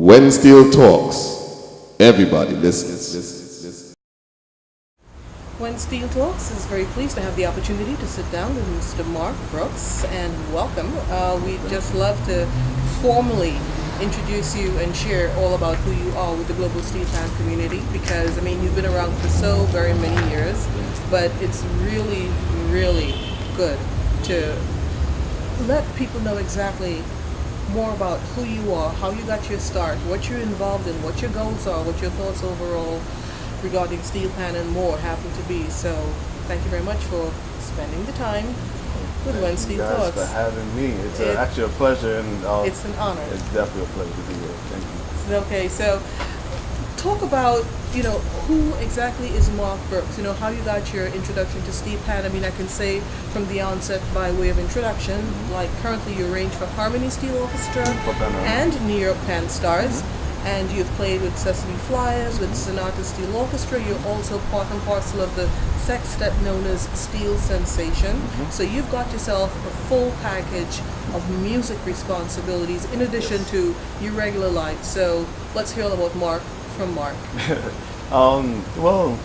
When Steel talks, everybody listens. When Steel Talks is very pleased to have the opportunity to sit down with Mr. Marc Brooks and welcome. We'd just love to formally introduce you and share all about who you are with the global Steelpan community because, I mean, you've been around for so very many years, but it's really, really good to let people know exactly more about who you are, how you got your start, what you're involved in, what your goals are, what your thoughts overall regarding Steelpan and more happen to be. So thank you very much for spending the time with When Steel Talks. Thank you guys for having me. It's actually a pleasure, and it's an honor. It's definitely a pleasure to be here. Thank you. Okay, so talk about, who exactly is Marc Brooks? How you got your introduction to Steelpan. I mean, I can say from the onset by way of introduction, like currently you arrange for Harmony Steel Orchestra and New York Pan Stars. And you've played with Sesame Flyers, with Sonata Steel Orchestra. You're also part and parcel of the sextet known as Steel Sensation. So you've got yourself a full package of music responsibilities in addition to your regular life. So let's hear all about Marc from Marc. Well,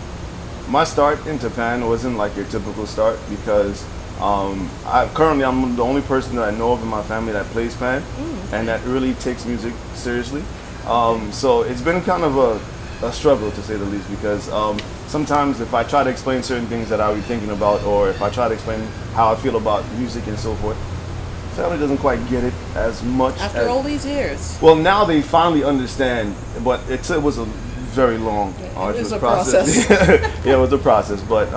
my start into pan wasn't like your typical start because I'm the only person that I know of in my family that plays pan and that really takes music seriously. So it's been kind of a struggle, to say the least, because sometimes if I try to explain certain things that I be thinking about, or if I try to explain how I feel about music and so forth, family doesn't quite get it as much. After all these years. Well, now they finally understand, but it was a very long, arduous process. Yeah, it was a process. But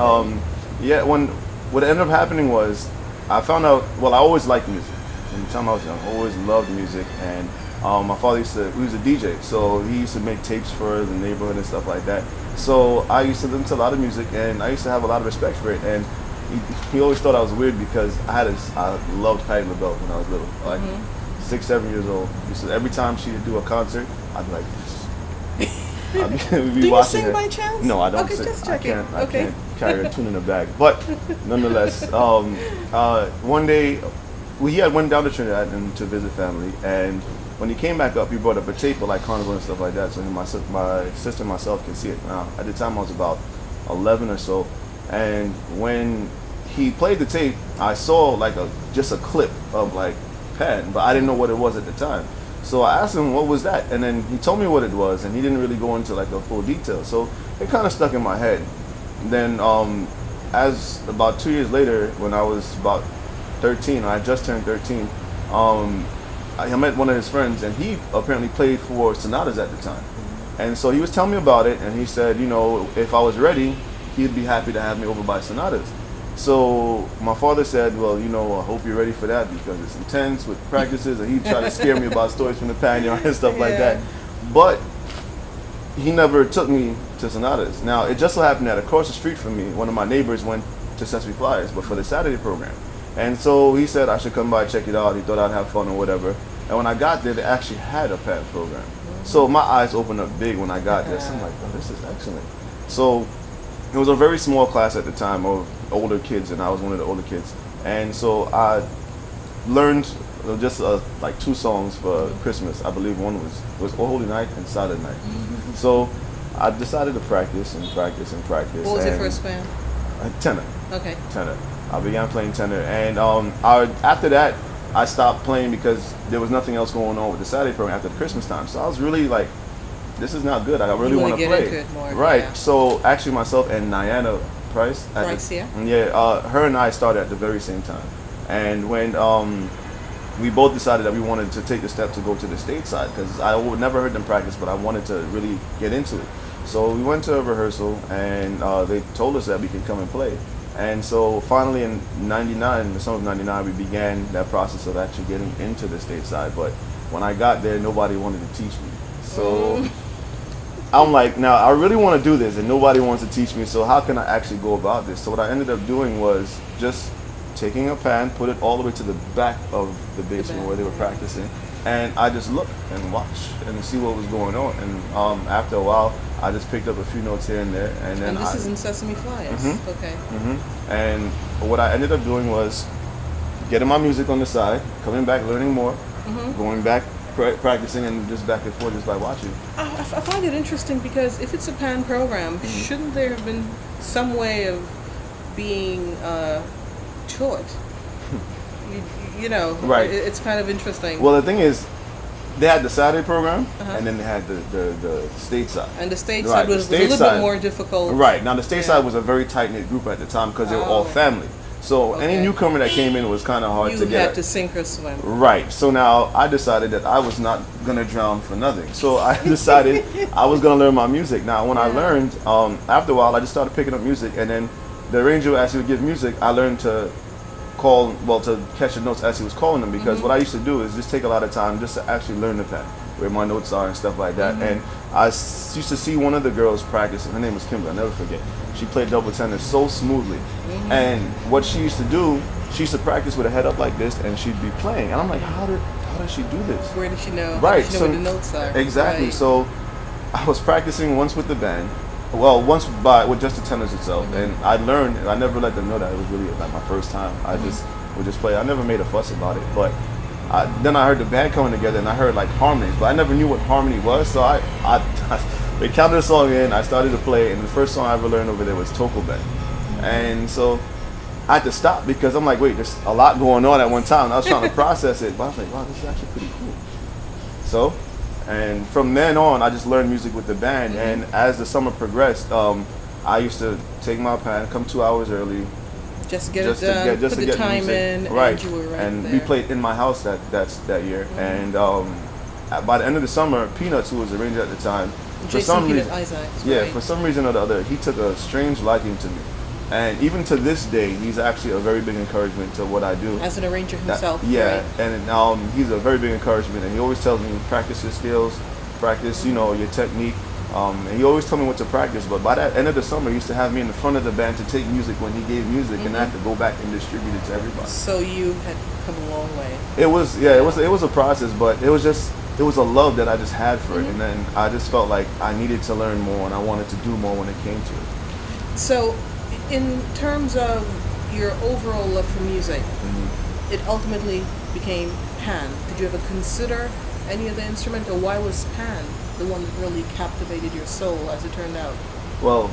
what ended up happening was I found out, I always liked music. From the time I was young, I always loved music, and my father he was a DJ, so he used to make tapes for the neighborhood and stuff like that. So I used to listen to a lot of music, and I used to have a lot of respect for it. And he always thought I was weird because I loved Patti LaBelle when I was little, like 6, 7 years old. So every time she would do a concert, I'd be like, do you sing by chance? No, I don't okay, sing. Just checking. I can't carry a tune in the bag. But nonetheless, one day he had went down to Trinidad to visit family, and when he came back up, he brought up a tape of like Carnival and stuff like that, so my sister and myself can see it. Now, at the time I was about 11 or so, and when he played the tape, I saw like just a clip of like pan, but I didn't know what it was at the time. So I asked him what was that, and then he told me what it was, and he didn't really go into like a full detail. So it kind of stuck in my head. Then as about 2 years later, when I was about 13, I had just turned 13, I met one of his friends, and he apparently played for Sonatas at the time. And so he was telling me about it, and he said, if I was ready, he'd be happy to have me over by Sonatas. So my father said, well, I hope you're ready for that because it's intense with practices, and he'd try to scare me about stories from the pan yard and stuff like that. But he never took me to Sonatas. Now, it just so happened that across the street from me, one of my neighbors went to Sesame Flyers, but for the Saturday program. And so he said I should come by, check it out. He thought I'd have fun or whatever. And when I got there, they actually had a pan program. So my eyes opened up big when I got there. So I'm like, oh, this is excellent. So it was a very small class at the time of older kids, and I was one of the older kids. And so I learned just like 2 songs for Christmas. I believe one was Holy Night and Silent Night. So I decided to practice and practice and practice. What was your first band? Tenor. Okay. Tenor. I began playing tenor, and after that, I stopped playing because there was nothing else going on with the Saturday program after the Christmas time. So I was really like, this is not good. I really want to play. Into it more, right. Yeah. So actually, myself and Niana Price. Her and I started at the very same time. And when we both decided that we wanted to take the step to go to the state side, because I would never heard them practice, but I wanted to really get into it. So we went to a rehearsal, and they told us that we could come and play. And so finally in the summer of 99, we began that process of actually getting into the state side. But when I got there, nobody wanted to teach me. So I'm like, now I really want to do this, and nobody wants to teach me, so how can I actually go about this? So what I ended up doing was just taking a pan, put it all the way to the back of the basement where they were practicing, and I just looked and watched and see what was going on. And after a while, I just picked up a few notes here and there, and then this is in Sesame Flyers. Okay. And what I ended up doing was getting my music on the side, coming back, learning more, going back, practicing and just back and forth just by watching. I find it interesting because if it's a PAN program, shouldn't there have been some way of being taught? You know, right. It's kind of interesting. Well, the thing is, they had the Saturday program, and then they had the state side. And the state Right, side was the a little state bit more difficult. Right. Now, the state side was a very tight-knit group at the time because they were all family. So any newcomer that came in was kind of hard to get. You had to sink or swim. Right. So now I decided that I was not going to drown for nothing. So I decided I was going to learn my music. Now, when I learned, after a while, I just started picking up music. And then the arranger, as he would give music, I learned to to catch the notes as he was calling them, because what I used to do is just take a lot of time just to actually learn the pad, where my notes are and stuff like that. And I used to see one of the girls practicing. Her name was Kimber, I'll never forget. She played double tenor so smoothly. And what she used to do, she used to practice with her head up like this, and she'd be playing. And I'm like, how does she do this? Where did she know? Right. How did she know where the notes are? Exactly. Right. So I was practicing once with the band. Once with just the tenors itself, and I learned. I never let them know that it was really like my first time. I just would just play. I never made a fuss about it. But then I heard the band coming together, and I heard like harmonies, but I never knew what harmony was. So they counted the song in. I started to play, and the first song I ever learned over there was Toko Band. And so I had to stop because I'm like, wait, there's a lot going on at one time. And I was trying to process it, but I was like, wow, this is actually pretty cool. So. And from then on, I just learned music with the band. And as the summer progressed, I used to take my pad, come 2 hours early, just get it done, put the time in, right. And you were right and there. we played in my house that year. And by the end of the summer, Peanuts, who was the arranger at the time, for some reason, for some reason or the other, he took a strange liking to me. And even to this day, he's actually a very big encouragement to what I do. As an arranger himself. Yeah, right? And he's a very big encouragement. And he always tells me, practice your skills, practice, your technique. And he always told me what to practice. But by the end of the summer, he used to have me in the front of the band to take music when he gave music, and I had to go back and distribute it to everybody. So you had come a long way. It was a process, but it was a love that I just had for it. And then I just felt like I needed to learn more, and I wanted to do more when it came to it. So, in terms of your overall love for music, it ultimately became Pan. Did you ever consider any other instrument, or why was Pan the one that really captivated your soul, as it turned out? Well,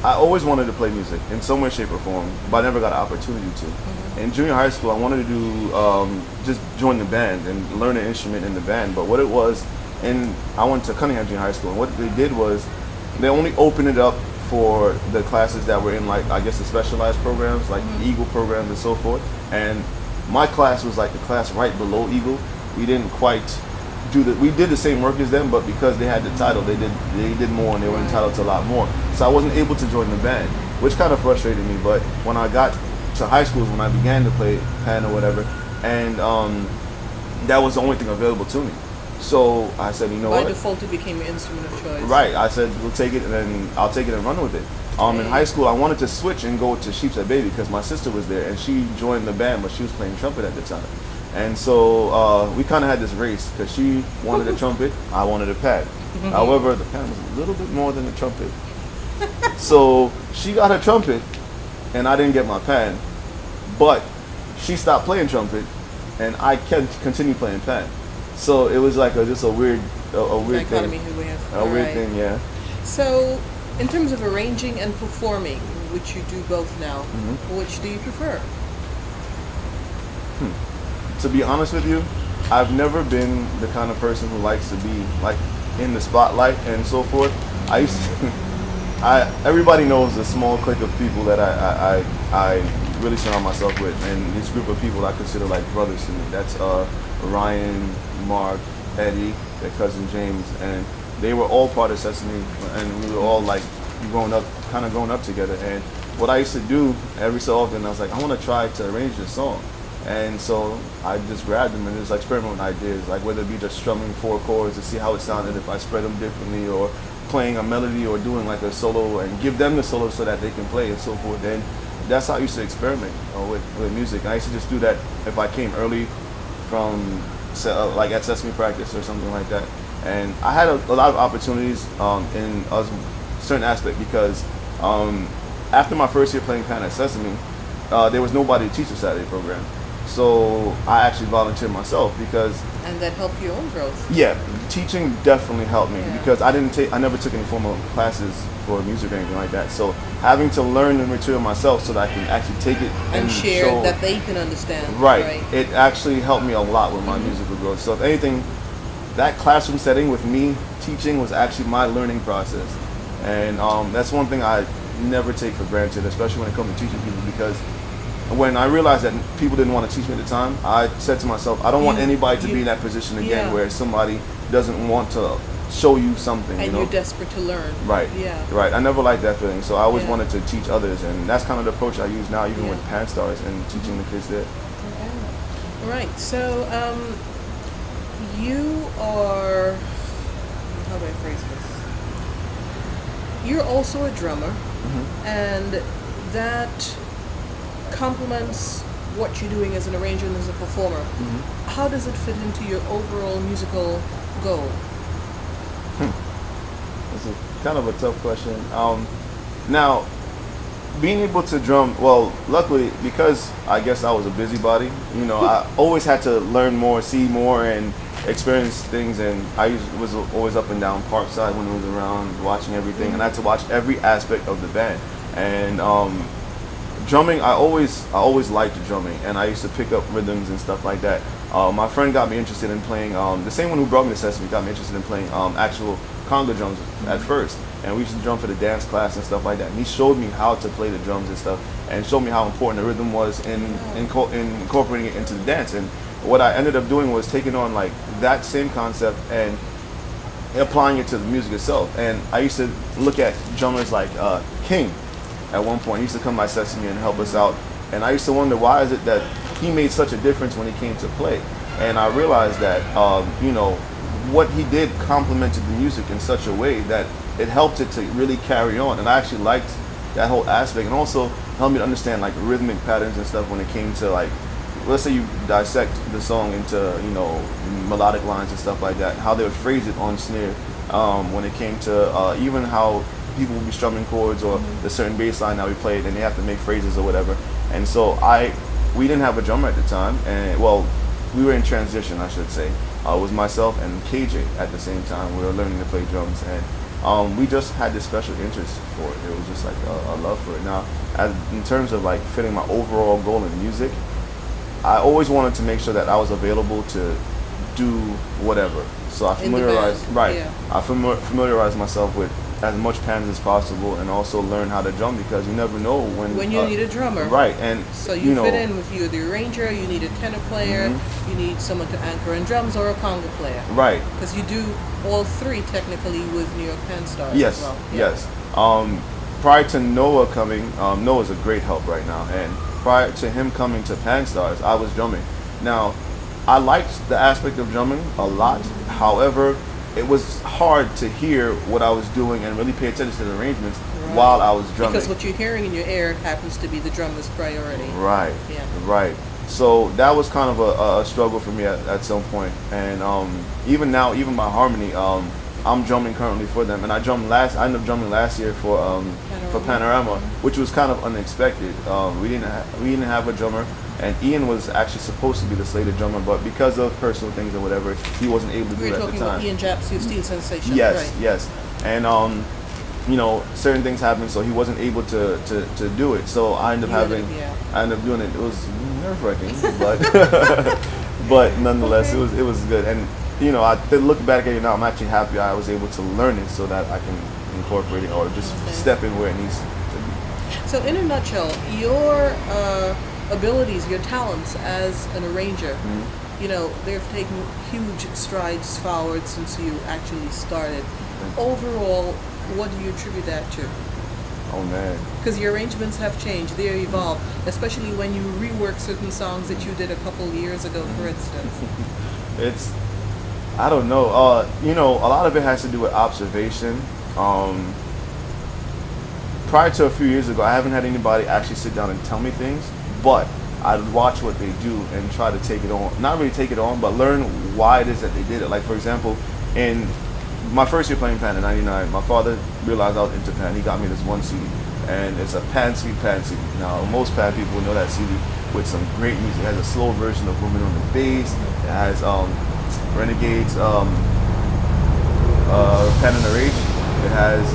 I always wanted to play music in some way, shape, or form, but I never got an opportunity to. In junior high school, I wanted to do just join the band and learn an instrument in the band. But what it was, and I went to Cunningham Junior High School, and what they did was they only opened it up for the classes that were in, like, I guess, the specialized programs, like the Eagle programs and so forth. And my class was like the class right below Eagle. We didn't quite we did the same work as them, but because they had the title, they did more, and they were entitled to a lot more. So I wasn't able to join the band, which kind of frustrated me. But when I got to high school, when I began to play Pan or whatever, and that was the only thing available to me. So I said, you know what? By default, it became your instrument of choice. Right. I said, we'll take it, and then I'll take it and run with it. In high school, I wanted to switch and go to Sheepshead Baby because my sister was there, and she joined the band, but she was playing trumpet at the time. And so we kind of had this race because she wanted a trumpet, I wanted a pad. However, the pad was a little bit more than the trumpet. So she got her trumpet, and I didn't get my pad. But she stopped playing trumpet, and I continued playing pad. So it was like just a weird thing. Weird thing, yeah. So, in terms of arranging and performing, which you do both now, which do you prefer? To be honest with you, I've never been the kind of person who likes to be like in the spotlight and so forth. I used to, everybody knows the small clique of people that I really surround myself with, and this group of people I consider like brothers to me. That's Ryan, Marc, Eddie, their cousin James, and they were all part of Sesame, and we were all like growing up together. And what I used to do every so often, I was like, I want to try to arrange this song. And so I just grabbed them and just experiment with ideas, like whether it be just strumming 4 chords to see how it sounded if I spread them differently, or playing a melody or doing like a solo and give them the solo so that they can play and so forth. And that's how I used to experiment with music. I used to just do that if I came early from like at Sesame practice or something like that. And I had a lot of opportunities in a certain aspect because after my first year playing Pan at Sesame, there was nobody to teach the Saturday program. So I actually volunteered myself because And that helped your own growth. Yeah, teaching definitely helped me Yeah. because I never took any formal classes for music or anything like that. So having to learn the material myself so that I can actually take it And share show, that they can understand. right. It actually helped me a lot with my musical growth. So if anything, that classroom setting with me teaching was actually my learning process. And that's one thing I never take for granted, especially when it comes to teaching people, because when I realized that people didn't want to teach me at the time, I said to myself, I don't want anybody to be in that position again where somebody doesn't want to show you something. And you're desperate to learn. Right. Yeah. Right. I never liked that feeling, so I always Yeah. wanted to teach others, and that's kind of the approach I use now, even Yeah. with Pan Stars and teaching the kids there. Okay. Right. So, you are, how do I phrase this? You're also a drummer, and that complements what you're doing as an arranger and as a performer. How does it fit into your overall musical goal? It's a kind of a tough question. Now, being able to drum, well, luckily, because I guess I was a busybody, I always had to learn more, see more, and experience things. And was always up and down Parkside when I was around, watching everything, and I had to watch every aspect of the band. And drumming, I always liked drumming, and I used to pick up rhythms and stuff like that. My friend got me interested in playing, the same one who brought me to Sesame got me interested in playing actual conga drums at first. And we used to drum for the dance class and stuff like that. And he showed me how to play the drums and stuff, and showed me how important the rhythm was in incorporating it into the dance. And what I ended up doing was taking on like that same concept and applying it to the music itself. And I used to look at drummers like King at one point. He used to come by Sesame and help us out. And I used to wonder, why is it that he made such a difference when he came to play? And I realized that, what he did complemented the music in such a way that it helped it to really carry on. And I actually liked that whole aspect, and also helped me to understand like rhythmic patterns and stuff when it came to, like, let's say you dissect the song into, melodic lines and stuff like that, how they would phrase it on snare, when it came to even how people would be strumming chords or the certain bass line that we played, and they have to make phrases or whatever. And so we didn't have a drummer at the time, and well, we were in transition, I should say. It was myself and KJ at the same time. We were learning to play drums, and we just had this special interest for it. It was just like a love for it. Now, in terms of like fitting my overall goal in music, I always wanted to make sure that I was available to do whatever. So I familiarized, I familiarized myself with as much pans as possible, and also learn how to drum, because you never know when you need a drummer. Right, and so you fit in with you, the arranger, you need a tenor player, you need someone to anchor in drums, or a conga player. Right. Because you do all three technically with New York Pan Stars. Yes, as well. yes. Prior to Noah coming, Noah's a great help right now, and prior to him coming to Pan Stars, I was drumming. Now, I liked the aspect of drumming a lot. However, it was hard to hear what I was doing and really pay attention to the arrangements while I was drumming. Because what you're hearing in your ear happens to be the drummer's priority. Right. Yeah. Right. So that was kind of a struggle for me at some point. And even now, even my harmony, I'm drumming currently for them, and I ended up drumming last year for Panorama, which was kind of unexpected. We didn't have a drummer, and Ian was actually supposed to be the slated drummer, but because of personal things or whatever, he wasn't able to do it at the time. We're talking about Ian Japs, who's Steel Sensation. Yes, right. yes, and certain things happened, so he wasn't able to do it. So I ended up doing it. It was nerve-wracking, but but nonetheless, it was good. And I look back at it now, I'm actually happy I was able to learn it so that I can incorporate it or just step in where it needs to be. So in a nutshell, your abilities, your talents as an arranger, they've taken huge strides forward since you actually started. Overall, what do you attribute that to? Oh man. Because your arrangements have changed, they're evolved, especially when you rework certain songs that you did a couple years ago, for instance. I don't know. A lot of it has to do with observation. Prior to a few years ago, I haven't had anybody actually sit down and tell me things, but I'd watch what they do and try to take it on. Not really take it on, but learn why it is that they did it. Like, for example, in my first year playing Pan in '99, my father realized I was into Pan. He got me this one CD, and it's a Pan CD. Now, most Pan people know that CD with some great music. It has a slow version of Woman on the Bass. It has Renegades, Pen and the Rage. It has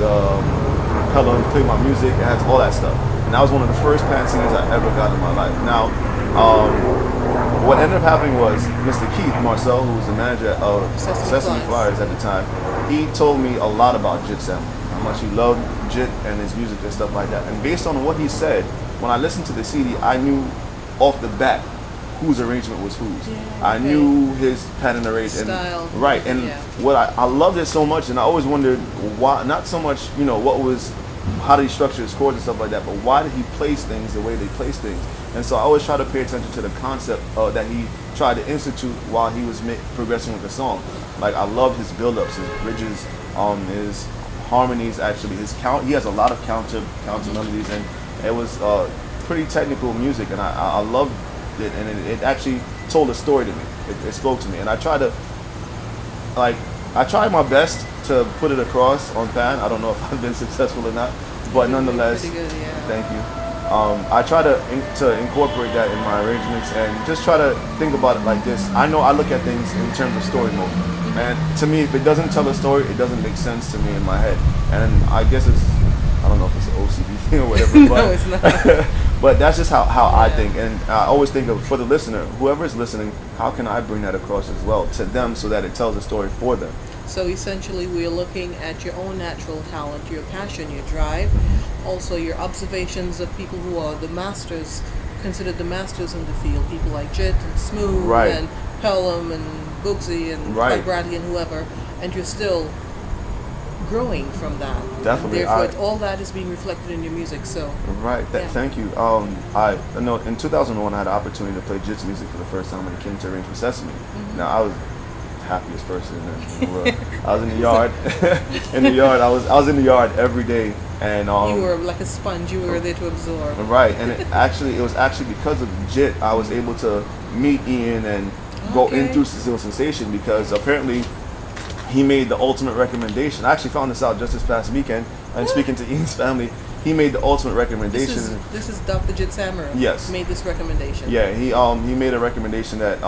Pelham Play My Music. It has all that stuff. And that was one of the first pan singers I ever got in my life. Now, what ended up happening was Mr. Keith Marcel, who was the manager of Sesame Flyers at the time, he told me a lot about Jit Sam, how much he loved Jit and his music and stuff like that. And based on what he said, when I listened to the CD, I knew off the bat whose arrangement was whose. Yeah, I knew his pattern and rate. Style. Right, and Yeah. what I loved it so much, and I always wondered why, not so much, how did he structure his chords and stuff like that, but why did he place things the way they place things? And so I always try to pay attention to the concept that he tried to institute while he was progressing with the song. Like, I loved his build-ups, his bridges, his harmonies, actually. He has a lot of counter melodies, and it was pretty technical music, and I loved it, and it actually told a story to me. It spoke to me, and I tried my best to put it across on pan. I don't know if I've been successful or not, but nonetheless, pretty good, yeah. thank you. I try to incorporate that in my arrangements and just try to think about it like this. I know I look at things in terms of story mode, and to me, if it doesn't tell a story, it doesn't make sense to me in my head. And I guess I don't know if it's an OCD thing or whatever, but, No, it's not. but that's just how I think. And I always think of, for the listener, whoever is listening, how can I bring that across as well to them so that it tells a story for them? So essentially, we're looking at your own natural talent, your passion, your drive, also your observations of people who are the masters, considered the masters in the field, people like Jit and Smooth Right. and Pelham and Boogsy and Right. Clyde Bradley and whoever, and you're still growing from that. Definitely. Therefore, all that is being reflected in your music. So Right. Yeah. Thank you. I know in 2001 I had the opportunity to play Jit's music for the first time when it came to arrange for Sesame. Now I was the happiest person in the world. I was in the yard. I was in the yard every day, and you were like a sponge. You were there to absorb. right. And it was actually because of Jit I was able to meet Ian and go Okay. into Sizzle Sensation, because apparently he made the ultimate recommendation. I actually found this out just this past weekend, and speaking to Ian's family, he made the ultimate recommendation. This is Dr. Jit Samara. Yes. Made this recommendation. Yeah, he made a recommendation that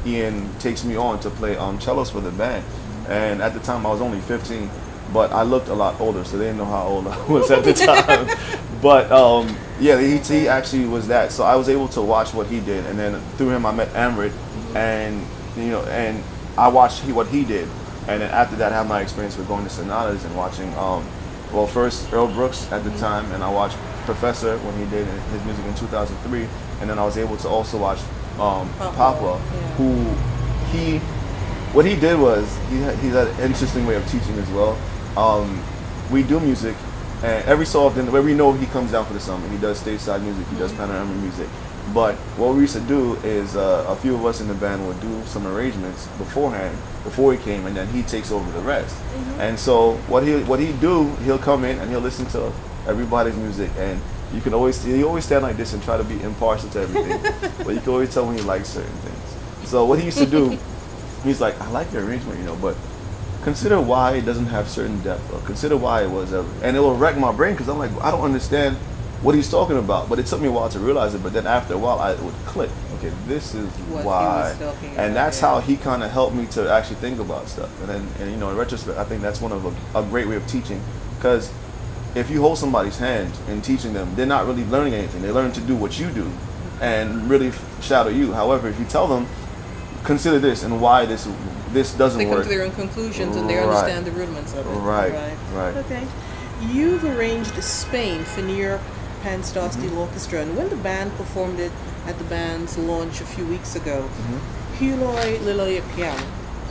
Ian takes me on to play cellos for the band, and at the time I was only 15, but I looked a lot older, so they didn't know how old I was at the time. But yeah, he actually was that. So I was able to watch what he did, and then through him I met Amrit, and and I watched what he did. And then after that, I had my experience with going to sonatas and watching, first Earl Brooks at the time, and I watched Professor when he did his music in 2003, and then I was able to also watch Papa, yeah. what he did was, he had an interesting way of teaching as well. We do music, and every so often, where we know he comes down for the summer, he does stateside music, he does panorama music. But what we used to do is a few of us in the band would do some arrangements beforehand, before he came, and then he takes over the rest. And so what he'll do, he'll come in and he'll listen to everybody's music, and he always stand like this and try to be impartial to everything, but you can always tell when he likes certain things. So what he used to do, he's like, I like your arrangement, but consider why it doesn't have certain depth, or consider why it was ever, and it will wreck my brain, because I'm like, I don't understand what he's talking about, but it took me a while to realize it. But then after a while, it would click. Okay, this is What he why, was talking about, and that's yeah. how he kind of helped me to actually think about stuff. And then, in retrospect, I think that's one of a great way of teaching, because if you hold somebody's hand in teaching them, they're not really learning anything. They learn to do what you do, and really shadow you. However, if you tell them, consider this and why this doesn't They work. come to their own conclusions and they Right. understand the rudiments of it. Right. Okay. You've arranged Spain for New York Pan Star Steel Orchestra, and when the band performed it at the band's launch a few weeks ago, Huloy Liloyapian,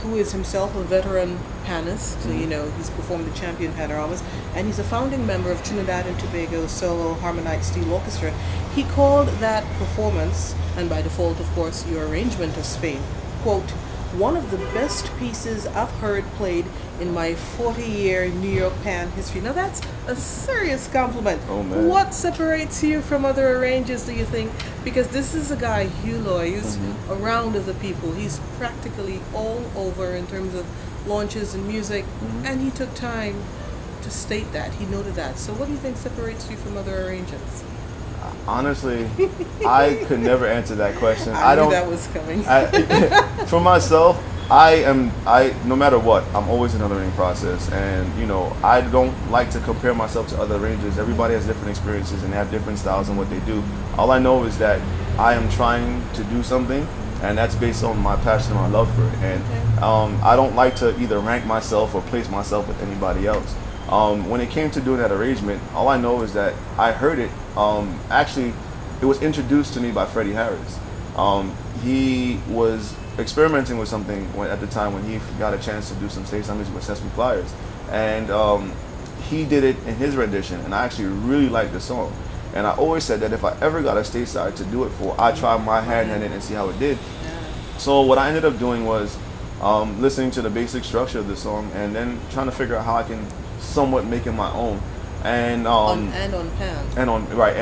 who is himself a veteran panist, so he's performed the champion panoramas, and he's a founding member of Trinidad and Tobago Solo Harmonite Steel Orchestra, he called that performance, and by default of course your arrangement of Spain, quote, one of the best pieces I've heard played in my 40-year New York Pan history. Now that's a serious compliment. Oh, man. What separates you from other arrangers, do you think? Because this is a guy, Huloy, who's around other people. He's practically all over in terms of launches and music, and he took time to state that. He noted that. So what do you think separates you from other arrangers? Honestly, I could never answer that question. I knew that was coming. For myself, no matter what, I'm always in a learning process, and you know, I don't like to compare myself to other arrangers. Everybody has different experiences and they have different styles in what they do. All I know is that I am trying to do something, and that's based on my passion and my love for it. And I don't like to either rank myself or place myself with anybody else. When it came to doing that arrangement, all I know is that I heard it. Actually, it was introduced to me by Freddie Harris. He was experimenting with something at the time when he got a chance to do some stage music with Sesame Flyers, and he did it in his rendition, and I actually really liked the song. And I always said that if I ever got a stage side to do it for, I'd try my hand in it and see how it did. So what I ended up doing was listening to the basic structure of the song and then trying to figure out how I can somewhat make it my own. And on Pan. And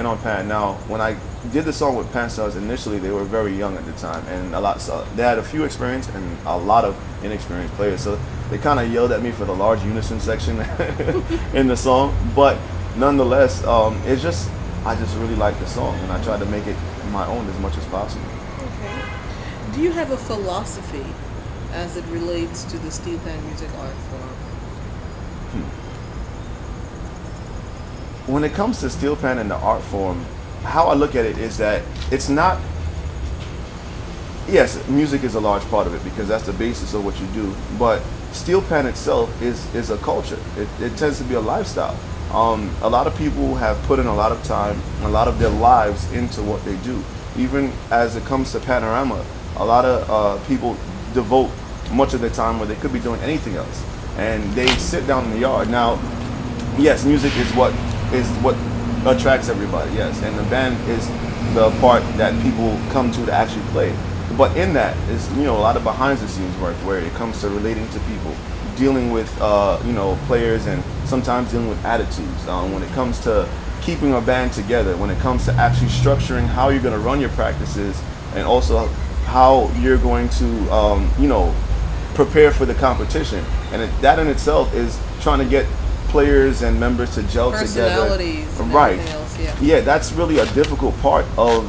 on Pan. Now, when I did the song with Pan Stars initially, they were very young at the time, and they had a few experienced and a lot of inexperienced players. So they kind of yelled at me for the large unison section in the song. But nonetheless, I just really like the song, and I tried to make it my own as much as possible. Okay. Do you have a philosophy as it relates to the Steelpan music art form? When it comes to Steelpan and the art form, how I look at it is that it's not, yes, music is a large part of it because that's the basis of what you do, but Steelpan itself is a culture. It tends to be a lifestyle. A lot of people have put in a lot of time, a lot of their lives into what they do. Even as it comes to Panorama, a lot of people devote much of their time where they could be doing anything else, and they sit down in the yard. Now, yes, music is what attracts everybody, yes, and the band is the part that people come to actually play. But in that is, you know, a lot of behind the scenes work where it comes to relating to people, dealing with you know, players, and sometimes dealing with attitudes. When it comes to keeping a band together, when it comes to actually structuring how you're going to run your practices, and also how you're going to you know, prepare for the competition. And that in itself is trying to get players and members to gel together. Personalities and right. everything else, yeah. Yeah, that's really a difficult part of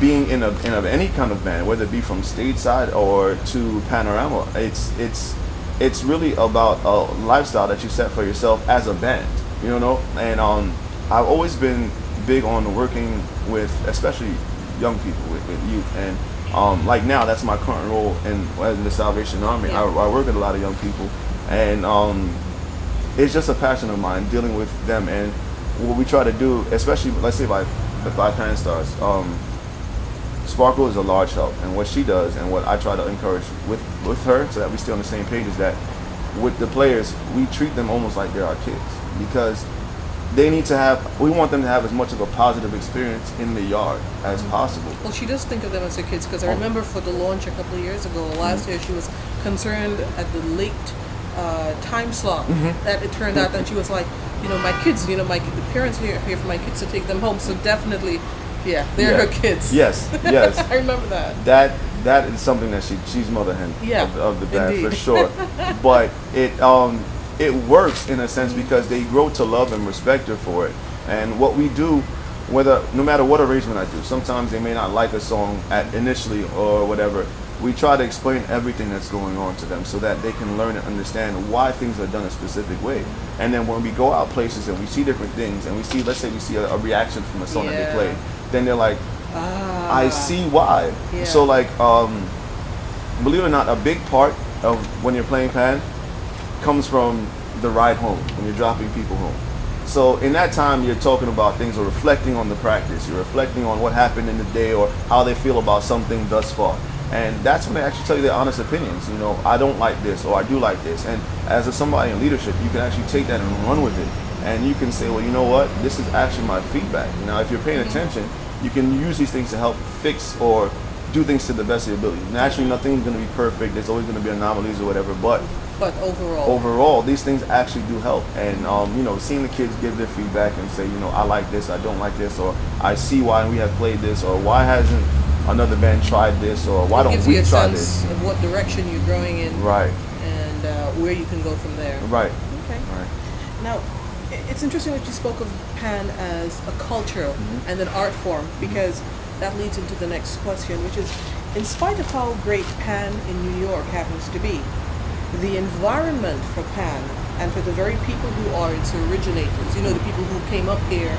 being in any kind of band, whether it be from stage side or to Panorama. It's really about a lifestyle that you set for yourself as a band, you know. And I've always been big on working with, especially young people, with youth. And like now, that's my current role in the Salvation Army. Yeah. I work with a lot of young people, and it's just a passion of mine dealing with them. And what we try to do, especially let's say by Pan Stars, Sparkle is a large help, and what she does and what I try to encourage with her, so that we stay on the same page, is that with the players, we treat them almost like they're our kids, because we want them to have as much of a positive experience in the yard as possible. Well, she does think of them as her kids, because I remember for the launch a couple of years ago, last year, she was concerned at the late time slot that it turned out, and she was like, you know, my kids, you know, the parents here for my kids to take them home, so definitely, yeah, they're her kids. Yes. I remember that. That is something that she's mother hen of the band, indeed. for sure. But it works in a sense because they grow to love and respect her for it. And what we do, no matter what arrangement I do, sometimes they may not like a song initially or whatever. We try to explain everything that's going on to them so that they can learn and understand why things are done a specific way. And then when we go out places and we see different things, and let's say we see a reaction from a song that they played, then they're like, I see why. Yeah. So like, believe it or not, a big part of when you're playing Pan comes from the ride home, when you're dropping people home. So in that time, you're talking about things, or reflecting on the practice, you're reflecting on what happened in the day or how they feel about something thus far. And that's when they actually tell you their honest opinions. You know, I don't like this, or I do like this. And as somebody in leadership, you can actually take that and run with it. And you can say, well, you know what? This is actually my feedback. Now, if you're paying attention, you can use these things to help fix or do things to the best of your ability. Naturally, nothing's going to be perfect. There's always going to be anomalies or whatever. But overall, these things actually do help. And, you know, seeing the kids give their feedback and say, you know, I like this, I don't like this, or I see why we have played this, or why hasn't another band tried this, or why don't we try this? Gives you a sense of what direction you're growing in, right? And where you can go from there, right? Okay. Right. Now, it's interesting that you spoke of Pan as a culture and an art form, because that leads into the next question, which is, in spite of how great Pan in New York happens to be, the environment for Pan and for the very people who are its originators, you know, the people who came up here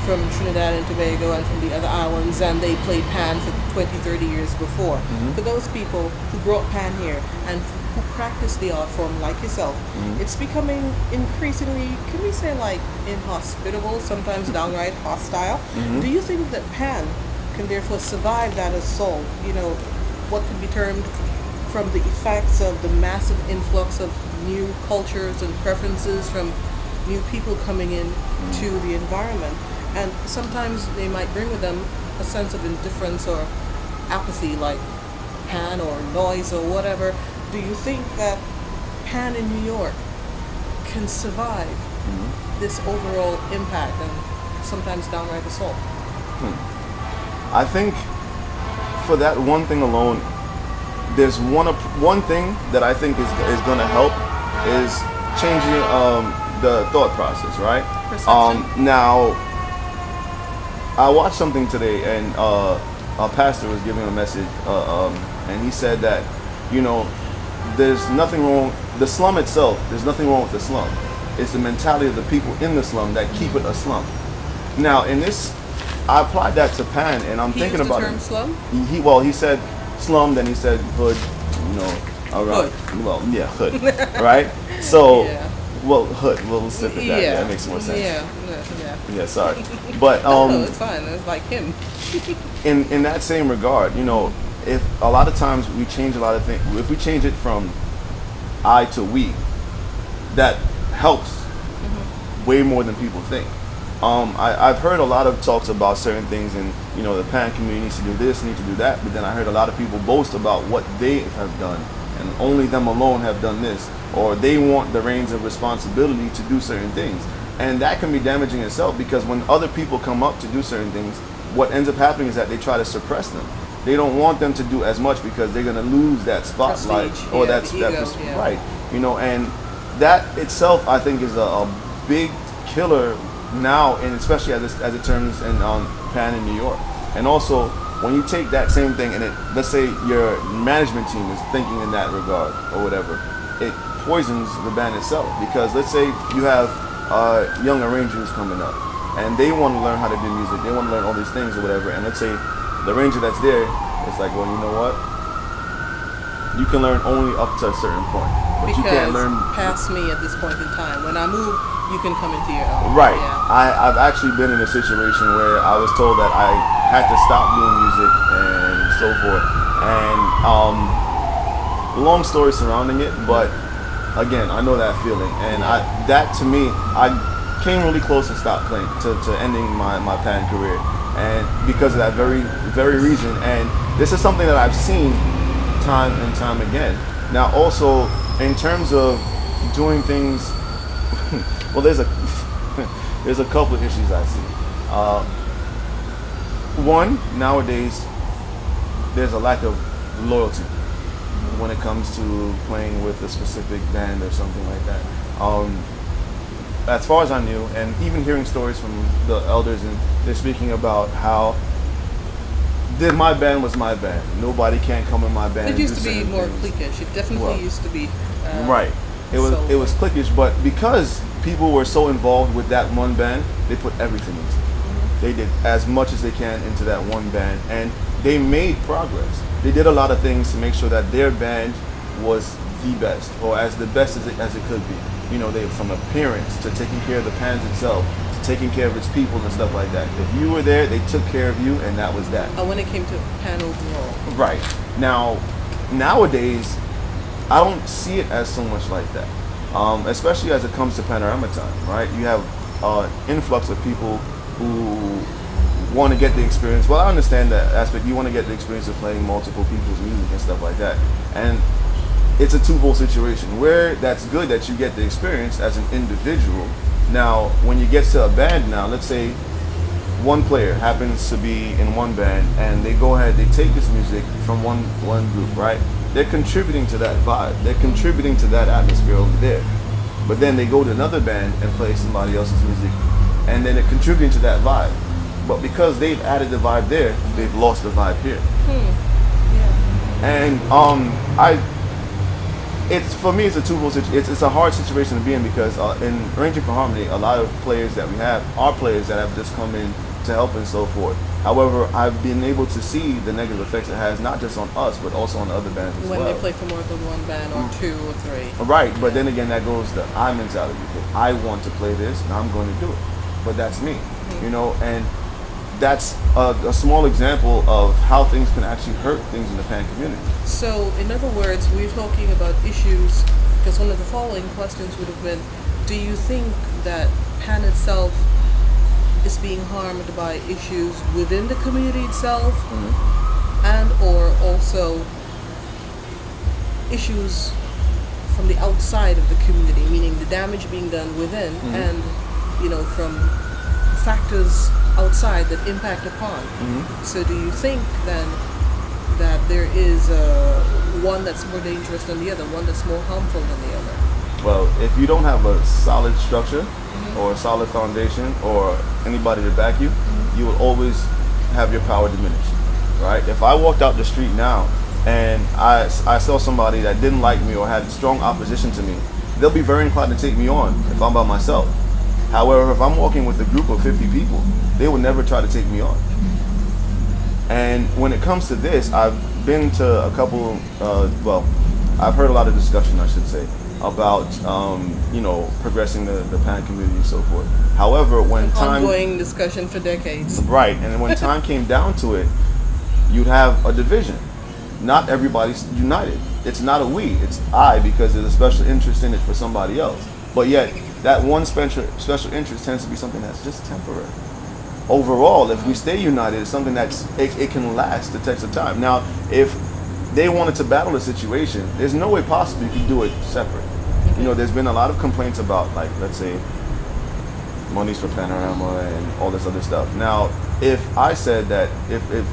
from Trinidad and Tobago and from the other islands, and they played Pan for 20, 30 years before. For those people who brought Pan here and who practice the art form like yourself, it's becoming increasingly, can we say, like inhospitable, sometimes downright hostile. Do you think that Pan can therefore survive that assault? You know, what can be termed from the effects of the massive influx of new cultures and preferences from new people coming in to the environment, and sometimes they might bring with them a sense of indifference or apathy, like Pan or noise or whatever. Do you think that Pan in New York can survive this overall impact and sometimes downright assault? I think for that one thing alone, there's one thing that I think is going to help is changing the thought process, right? Perception. Now, I watched something today, and a pastor was giving a message, and he said that, you know, there's nothing wrong. The slum itself, there's nothing wrong with the slum. It's the mentality of the people in the slum that keep it a slum. Now, in this, I applied that to Pan, and I'm thinking about the term it. Slum? He said slum, then he said hood, you know, around. Hood. Well, yeah, hood, right? So, Yeah. well, hood. We'll stick with that. Yeah, that makes more sense. Yeah, sorry. But no, it's fine. It's like him. in that same regard, you know, if a lot of times we change a lot of things, if we change it from I to we, that helps way more than people think. I've heard a lot of talks about certain things, and you know, the Pan community needs to do this, needs to do that, but then I heard a lot of people boast about what they have done, and only them alone have done this, or they want the reins of responsibility to do certain things, and that can be damaging itself, because when other people come up to do certain things, what ends up happening is that they try to suppress them. They don't want them to do as much because they're going to lose that spotlight. Prestige, Or yeah, that's the that ego, pres- yeah. right. You know, and that itself I think is a big killer now, and especially as it turns in Pan in New York. And also, when you take that same thing and let's say your management team is thinking in that regard or whatever, it poisons the band itself. Because let's say you have young arrangers coming up, and they want to learn how to do music, they want to learn all these things or whatever, and let's say the arranger that's there is like, well, you know what? You can learn only up to a certain point, but Because you can't learn past me at this point in time. When I move, you can come into your own. right. Yeah. I've actually been in a situation where I was told that I had to stop doing music and so forth, and long story surrounding it, but again, I know that feeling, and that to me, I came really close to stop playing, to ending my Pan career, and because of that very reason. And this is something that I've seen time and time again. Now, also in terms of doing things, well, there's a couple of issues I see. One, nowadays, there's a lack of loyalty when it comes to playing with a specific band or something like that. As far as I knew, and even hearing stories from the elders, and they're speaking about how my band was my band. Nobody can come in my band. It and used do to be certain more things. cliquish. It definitely used to be. Right. It was cliquish, but because people were so involved with that one band, they put everything into it. They did as much as they can into that one band, and they made progress. They did a lot of things to make sure that their band was the best, or as the best as it could be. You know, they from appearance to taking care of the Pans itself, to taking care of its people and stuff like that. If you were there, they took care of you, and that was that. When it came to Pan overall. Right. Now, nowadays, I don't see it as so much like that. Especially as it comes to panorama time, right? You have influx of people who want to get the experience. Well, I understand that aspect. You want to get the experience of playing multiple people's music and stuff like that. And it's a twofold situation where that's good that you get the experience as an individual. Now, when you get to a band now, let's say one player happens to be in one band, and they go ahead, they take this music from one group, right? They're contributing to that vibe. They're contributing to that atmosphere over there. But then they go to another band and play somebody else's music, and then they're contributing to that vibe. But because they've added the vibe there, they've lost the vibe here. Yeah. And it's for me, it's a twofold situation. It's a hard situation to be in because in Ranging for Harmony, a lot of players that we have are players that have just come in to help and so forth. However, I've been able to see the negative effects it has not just on us but also on other bands as When well. they play for more than one band or two or three. Right, but then again, that goes the I mentality. I want to play this, and I'm going to do it. But that's me, you know, and that's a small example of how things can actually hurt things in the pan community. So, in other words, we're talking about issues, because one of the following questions would have been, do you think that pan itself is being harmed by issues within the community itself, and or also issues from the outside of the community, meaning the damage being done within and, you know, from factors outside that impact upon. So do you think then that there is one that's more dangerous than the other, one that's more harmful than the other? Well, if you don't have a solid structure or a solid foundation or anybody to back you, you will always have your power diminished, right? If I walked out the street now and I saw somebody that didn't like me or had strong opposition to me, they'll be very inclined to take me on if I'm by myself. However, if I'm walking with a group of 50 people, they will never try to take me on. And when it comes to this, I've been to a couple, I've heard a lot of discussion, I should say, about, you know, progressing the pan community and so forth. However, when ongoing discussion for decades. Right, and when time came down to it, you'd have a division. Not everybody's united. It's not a we, it's I, because there's a special interest in it for somebody else. But yet, that one special interest tends to be something that's just temporary. Overall, if we stay united, it's something it can last the test of time. Now, if they wanted to battle the situation, there's no way possible you can do it separate. You know, there's been a lot of complaints about, like, let's say, monies for Panorama and all this other stuff. Now, if I said that, if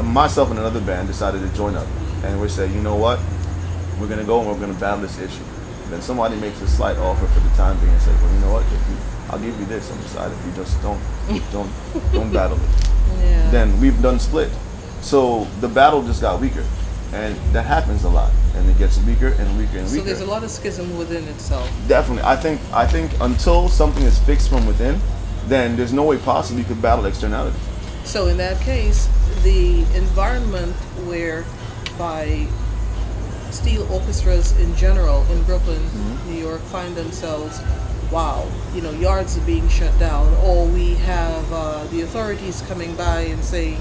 myself and another band decided to join up and we say, you know what, we're going to go and we're going to battle this issue, then somebody makes a slight offer for the time being and say, well, you know what, I'll give you this on the side if you just don't battle it. Yeah. Then we've done split. So the battle just got weaker. And that happens a lot, and it gets weaker and weaker and weaker. So there's a lot of schism within itself. Definitely. I think until something is fixed from within, then there's no way possible you could battle externality. So in that case, the environment whereby steel orchestras in general in Brooklyn, New York, find themselves, wow, you know, yards are being shut down, or we have the authorities coming by and saying,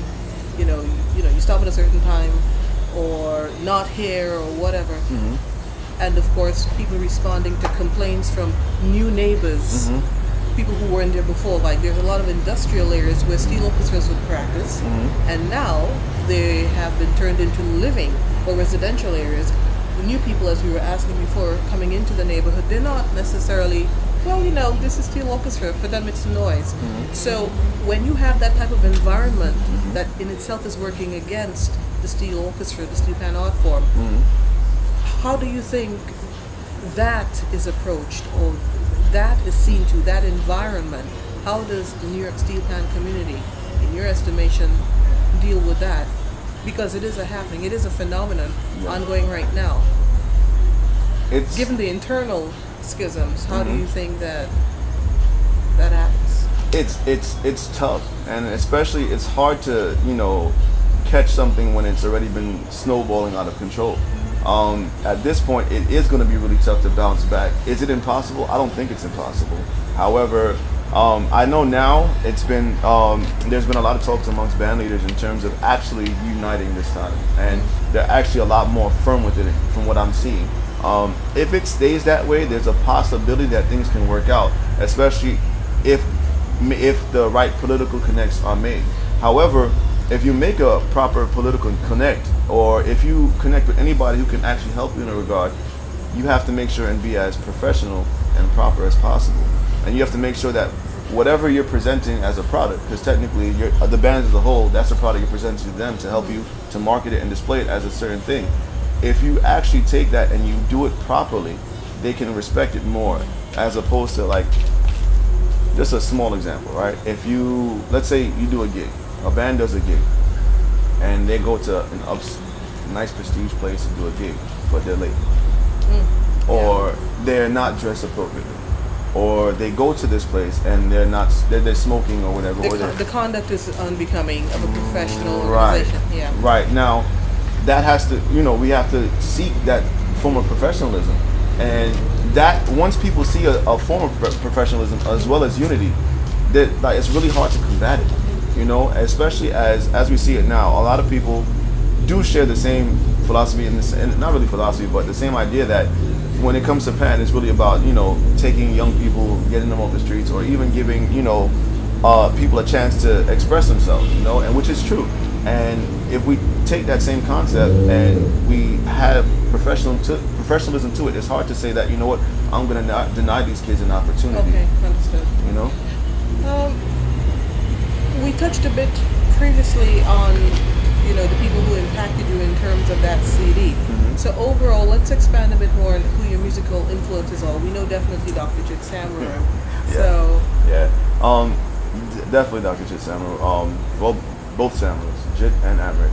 you know, you stop at a certain time, or not here, or whatever. And of course, people responding to complaints from new neighbors, people who weren't there before. Like, there's a lot of industrial areas where steel orchestras would practice, and now they have been turned into living or residential areas. The new people, as we were asking before, coming into the neighborhood, they're not necessarily, well, you know, this is steel orchestra. For them, it's noise. So when you have that type of environment that in itself is working against the steel orchestra, the Steelpan art form, how do you think that is approached, or that is seen to, that environment? How does the New York Steelpan community, in your estimation, deal with that? Because it is a happening, it is a phenomenon ongoing right now. It's given the internal schisms, how do you think that happens? It's tough, and especially it's hard to, you know, catch something when it's already been snowballing out of control. At this point, it is going to be really tough to bounce back. Is it impossible? I don't think it's impossible. However, I know now it's been there's been a lot of talks amongst band leaders in terms of actually uniting this time, and they're actually a lot more firm with it from what I'm seeing. If it stays that way, there's a possibility that things can work out, especially if the right political connects are made. However, if you make a proper political connect, or if you connect with anybody who can actually help you in a regard, you have to make sure and be as professional and proper as possible. And you have to make sure that whatever you're presenting as a product, because technically the band as a whole, that's a product you're presenting to them to help you to market it and display it as a certain thing. If you actually take that and you do it properly, they can respect it more, as opposed to, like, just a small example, right? If you, let's say you do a gig, a band does a gig, and they go to nice prestige place to do a gig, but they're late, or they're not dressed appropriately, or they go to this place and they're smoking or whatever. The conduct is unbecoming of a professional Right. organization. Yeah. Right. Now, that has to, we have to seek that form of professionalism. And that, once people see a form of professionalism as well as unity, that like, it's really hard to combat it. Especially as we see it now. A lot of people do share the same philosophy, and not really philosophy, but the same idea that when it comes to Pan, it's really about, taking young people, getting them off the streets, or even giving, people a chance to express themselves, and which is true. And if we take that same concept and we have professionalism to it, it's hard to say that, I'm going to deny these kids an opportunity. Okay, understood. We touched a bit previously on, the people who impacted you in terms of that CD. Mm-hmm. So overall, let's expand a bit more on who your musical influences are. We know definitely Dr. Jit Samuel. Yeah. So Yeah. Definitely Dr. Jit Samuel. Well, both Samuels, Jit and Amrit.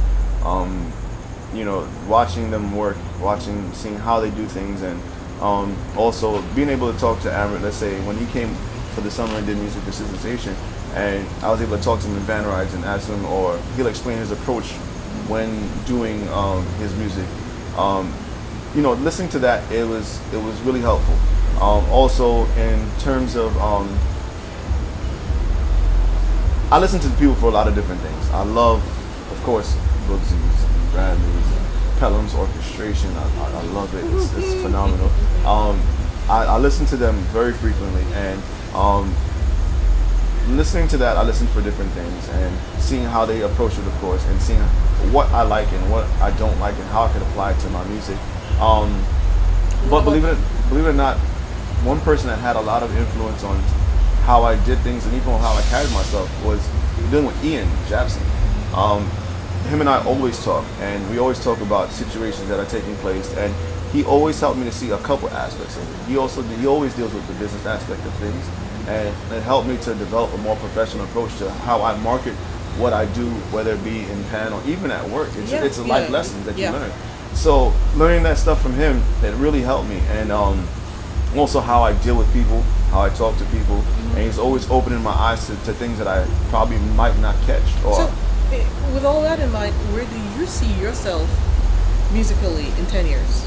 Watching them work, seeing how they do things, and also being able to talk to Amrit. Let's say when he came for the summer and did music for Sister Station, and I was able to talk to him in van rides and ask him, or he'll explain his approach when doing his music. Listening to that, it was really helpful. Also, in terms of, I listen to people for a lot of different things. I love, of course, Boogsies, Bradley's, Pelham's orchestration. I love it. It's phenomenal. I listen to them very frequently, and listening to that, I listen for different things, and seeing how they approach it, of course, and seeing what I like and what I don't like, and how I can apply it to my music. But believe it or not, one person that had a lot of influence on how I did things and even on how I carried myself was dealing with Ian Japson. Him and I always talk, and we always talk about situations that are taking place, and he always helped me to see a couple aspects of it. He always deals with the business aspect of things, and it helped me to develop a more professional approach to how I market what I do, whether it be in Pan or even at work. It's a life lesson that you learn. So learning that stuff from him, it really helped me, and also how I deal with people, how I talk to people, and he's always opening my eyes to things that I probably might not catch. So, with all that in mind, where do you see yourself musically in 10 years?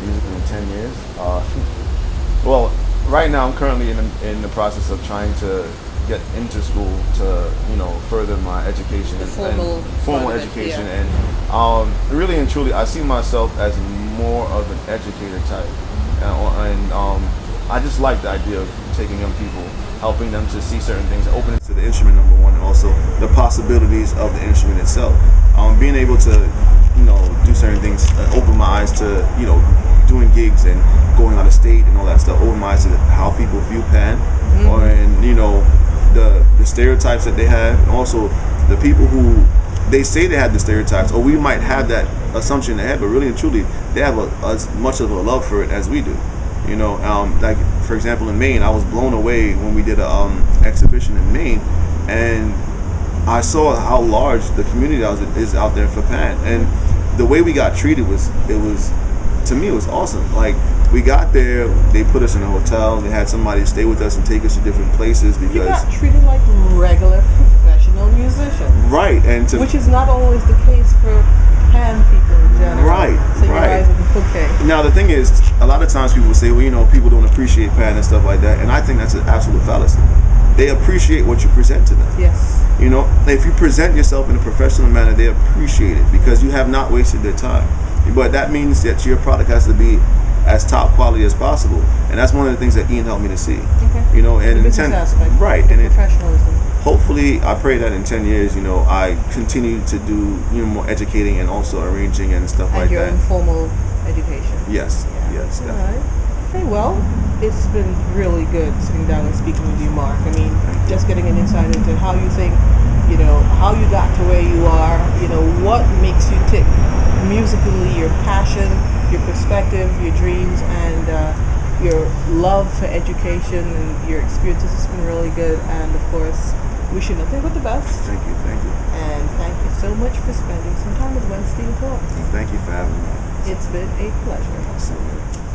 Musically in 10 years? Well, right now I'm currently in the process of trying to get into school to, further my education and formal education. Yeah. And really and truly, I see myself as more of an educator type. And I just like the idea of taking young people, helping them to see certain things, and opening to the instrument, number one, and also the possibilities of the instrument itself. Being able to, do certain things, open my eyes to, doing gigs and going out of state and all that stuff, open my eyes to how people view Pan, and the stereotypes that they have, and also the people who they say they have the stereotypes, or we might have that assumption in their head, but really and truly, they have as much of a love for it as we do. Like for example, in Maine, I was blown away when we did a exhibition in Maine, and I saw how large the community is out there for Pan, and the way we got treated to me, it was awesome. Like, we got there, they put us in a hotel, they had somebody stay with us and take us to different places because... You got treated like regular professional musicians. Right, and which is not always the case for Pan people in general. Right, so you guys are okay. Now, the thing is, a lot of times people say, well, people don't appreciate Pan and stuff like that, and I think that's an absolute fallacy. They appreciate what you present to them. Yes. If you present yourself in a professional manner, they appreciate it because you have not wasted their time. But that means that your product has to be as top quality as possible, and that's one of the things that Ian helped me to see. Okay. And the business aspect, right, and professionalism. Hopefully, I pray that in 10 years, I continue to do more educating and also arranging and stuff like that. And your informal education. Yes, yes, definitely. All right. Okay, well, it's been really good sitting down and speaking with you, Marc. I mean, just getting an insight into how you think, how you got to where you are, what makes you tick musically, your passion, your perspective, your dreams, and your love for education and your experiences. Has been really good, and of course, wish you nothing but the best. Thank you. And thank you so much for spending some time with When Steel Talks. Thank you for having me. It's been a pleasure. Absolutely.